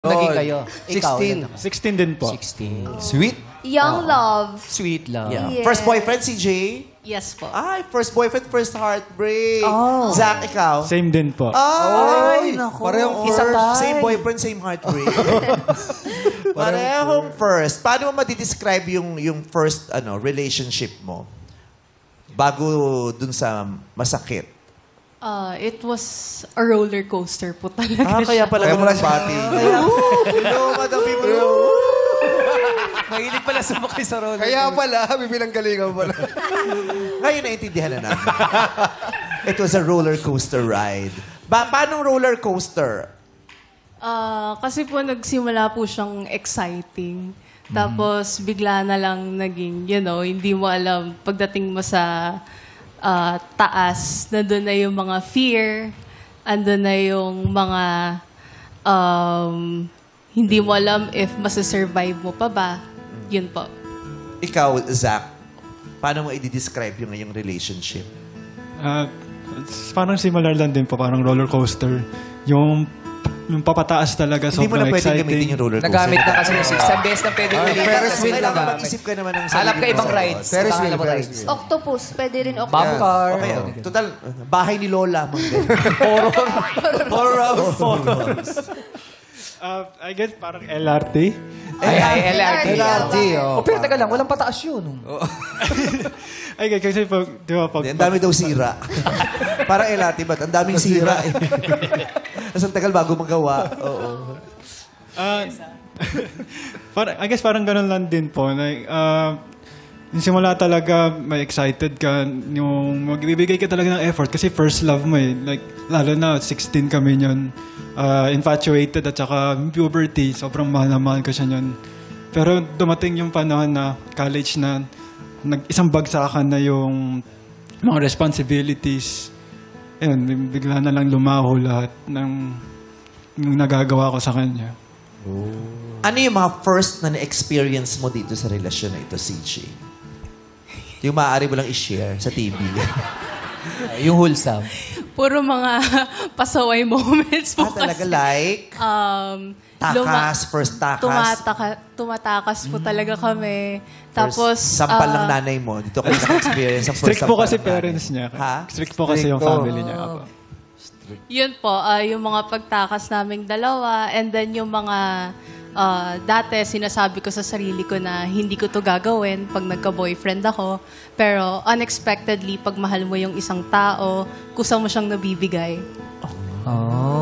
Naging kayo? Ikaw, 16. 16 din po. 16. Sweet. Young love. Sweet love. Yeah. Yes. First boyfriend, si Jay? Yes po. Ay, first boyfriend, first heartbreak. Oh. Zach, ikaw? Same din po. Ay, Parehong first. first. Same boyfriend, same heartbreak. Parehong first. Paano mo madidescribe yung first relationship mo? Bago dun sa masakit. It was a roller coaster po talaga Kaya pala mo lang bati. Hello, Madam Bibro. Mahilig pala sumakay sa roller. Kaya pala, bibilang galingan pala. Ngayon naintindihan na namin. It was a roller coaster ride. Paano roller coaster? Kasi po nagsimula po siyang exciting. Tapos bigla na lang naging, hindi mo alam pagdating mo sa taas, nandun na yung mga fear, andun na yung mga hindi mo alam if masusurvive mo pa ba. Yun po. Ikaw, Zach, paano mo i-describe yung ngayong relationship? Parang similar lang din po. Parang roller coaster. Yung papataas talaga, Hindi mo na sobrang pwedeng exciting. gamitin yung roller coaster. Nagamit na kasi yung sa best na pwede ulit. Ferris wheel Kailangan lang. mag-isip ka naman ng Hanap ka sarili ibang mo. rides. Ferris wheel, Hanap mo Ferris rides. wheel. Octopus. Pwede rin octopus. Bump car. Okay, total, bahay ni Lola. Horror. I guess parang LRT. Ay, LRT. LRT, oh. Pero teka lang, walang pataas yun. Ay, kasi pag, di ba, pag... Ang dami daw sira. Parang LRT ba't? Ang daming sira. Tapos ang tagal bago magawa. Oo. I guess parang ganun lang din po. Like, yung simula talaga, may excited ka, yung magbibigay ka talaga ng effort kasi first love mo eh. Like, lalo na, 16 kami yun. Infatuated at saka puberty, sobrang mahal na mahal ko siya yun. Pero dumating yung panahon na college na isang bagsakan na yung mga responsibilities. Ayun, bigla na lang lumaho lahat ng yung nagagawa ko sa kanya. Ano yung mga first na na-experience mo dito sa relasyon na ito, CJ? Yung maaari mo lang i-share sa TV. Yung wholesome. Puro mga pasaway moments po Talaga like? Takas, first takas. Tumatakas po talaga kami. Tapos, sampal ng nanay mo. Dito ka naka-experience sa first Strict po sampal kasi ng nanay. parents niya. Ha? Strict po kasi yung family niya. Apo. yun po, yung mga pagtakas naming dalawa. And then yung mga dati sinasabi ko sa sarili ko na hindi ko to gagawin pag nagka-boyfriend ako. Pero unexpectedly, pag mahal mo yung isang tao, kusa mo siyang nabibigay. Oh.